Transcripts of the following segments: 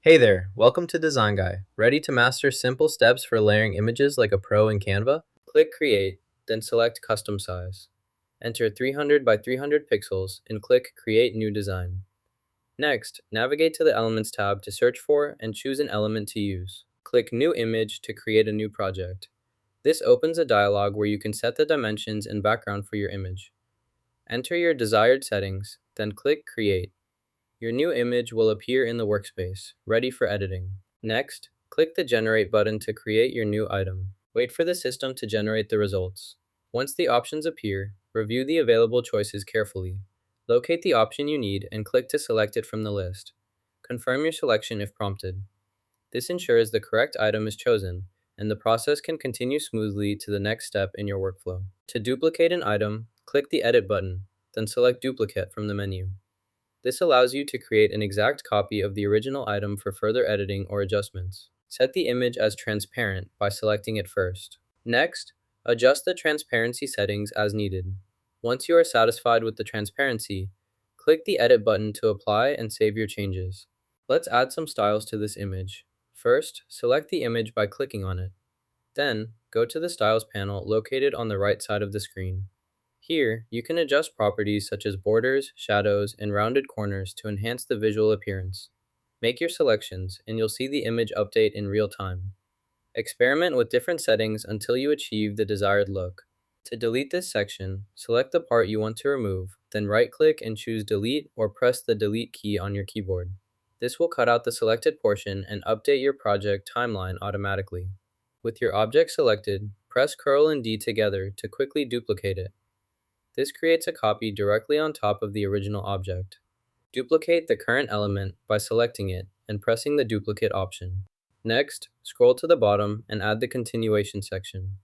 Hey there, welcome to Design Guy. Ready to master simple steps for layering images like a pro in Canva? Click Create, then select Custom Size. Enter 300 by 300 pixels and click Create New Design. Next, navigate to the Elements tab to search for and choose an element to use. Click New Image to create a new project. This opens a dialog where you can set the dimensions and background for your image. Enter your desired settings, then click Create. Your new image will appear in the workspace, ready for editing. Next, click the Generate button to create your new item. Wait for the system to generate the results. Once the options appear, review the available choices carefully. Locate the option you need and click to select it from the list. Confirm your selection if prompted. This ensures the correct item is chosen, and the process can continue smoothly to the next step in your workflow. To duplicate an item, click the Edit button, then select Duplicate from the menu. This allows you to create an exact copy of the original item for further editing or adjustments. Set the image as transparent by selecting it first. Next, adjust the transparency settings as needed. Once you are satisfied with the transparency, click the Edit button to apply and save your changes. Let's add some styles to this image. First, select the image by clicking on it. Then, go to the Styles panel located on the right side of the screen. Here, you can adjust properties such as borders, shadows, and rounded corners to enhance the visual appearance. Make your selections, and you'll see the image update in real time. Experiment with different settings until you achieve the desired look. To delete this section, select the part you want to remove, then right-click and choose Delete or press the Delete key on your keyboard. This will cut out the selected portion and update your project timeline automatically. With your object selected, press Ctrl and D together to quickly duplicate it. This creates a copy directly on top of the original object. Duplicate the current element by selecting it and pressing the duplicate option. Next, scroll to the bottom and add the continuation section.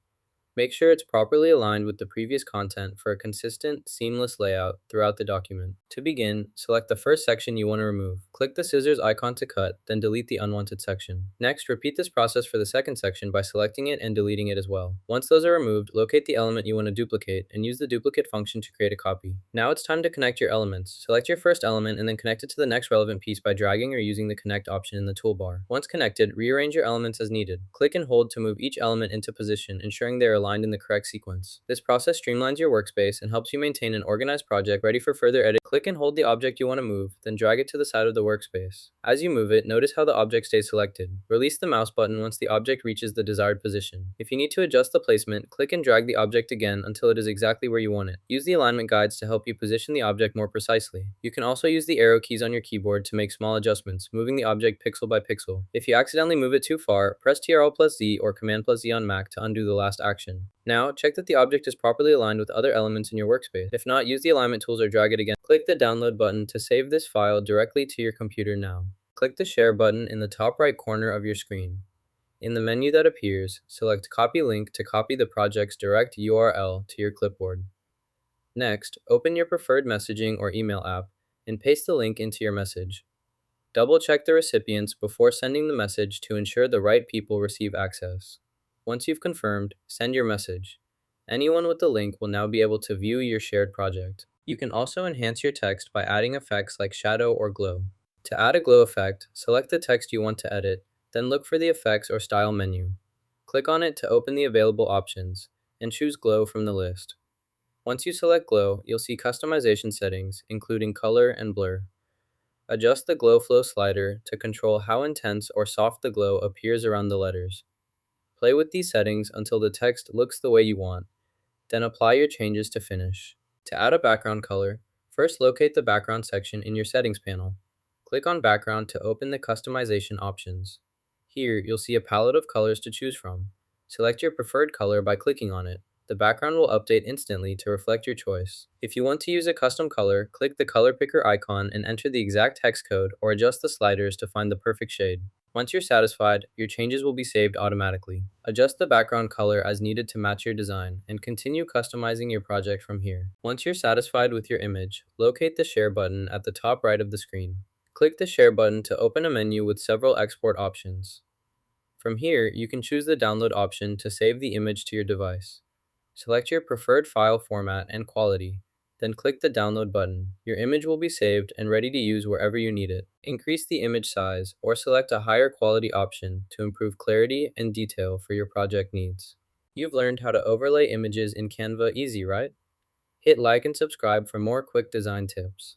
Make sure it's properly aligned with the previous content for a consistent, seamless layout throughout the document. To begin, select the first section you want to remove. Click the scissors icon to cut, then delete the unwanted section. Next, repeat this process for the second section by selecting it and deleting it as well. Once those are removed, locate the element you want to duplicate and use the duplicate function to create a copy. Now it's time to connect your elements. Select your first element and then connect it to the next relevant piece by dragging or using the Connect option in the toolbar. Once connected, rearrange your elements as needed. Click and hold to move each element into position, ensuring they are aligned in the correct sequence. This process streamlines your workspace and helps you maintain an organized project ready for further edit. Click and hold the object you want to move, then drag it to the side of the workspace. As you move it, notice how the object stays selected. Release the mouse button once the object reaches the desired position. If you need to adjust the placement, click and drag the object again until it is exactly where you want it. Use the alignment guides to help you position the object more precisely. You can also use the arrow keys on your keyboard to make small adjustments, moving the object pixel by pixel. If you accidentally move it too far, press Ctrl+Z or Command+Z on Mac to undo the last action. Now, check that the object is properly aligned with other elements in your workspace. If not, use the alignment tools or drag it again. Click the download button to save this file directly to your computer now. Click the share button in the top right corner of your screen. In the menu that appears, select Copy Link to copy the project's direct URL to your clipboard. Next, open your preferred messaging or email app and paste the link into your message. Double-check the recipients before sending the message to ensure the right people receive access. Once you've confirmed, send your message. Anyone with the link will now be able to view your shared project. You can also enhance your text by adding effects like shadow or glow. To add a glow effect, select the text you want to edit, then look for the Effects or Style menu. Click on it to open the available options, and choose Glow from the list. Once you select Glow, you'll see customization settings, including color and blur. Adjust the glow flow slider to control how intense or soft the glow appears around the letters. Play with these settings until the text looks the way you want, then apply your changes to finish. To add a background color, first locate the background section in your settings panel. Click on Background to open the customization options. Here, you'll see a palette of colors to choose from. Select your preferred color by clicking on it. The background will update instantly to reflect your choice. If you want to use a custom color, click the color picker icon and enter the exact text code or adjust the sliders to find the perfect shade. Once you're satisfied, your changes will be saved automatically. Adjust the background color as needed to match your design, and continue customizing your project from here. Once you're satisfied with your image, locate the Share button at the top right of the screen. Click the Share button to open a menu with several export options. From here, you can choose the Download option to save the image to your device. Select your preferred file format and quality, Then click the download button. Your image will be saved and ready to use wherever you need it. Increase the image size or select a higher quality option to improve clarity and detail for your project needs. You've learned how to overlay images in Canva easy, right? Hit like and subscribe for more quick design tips.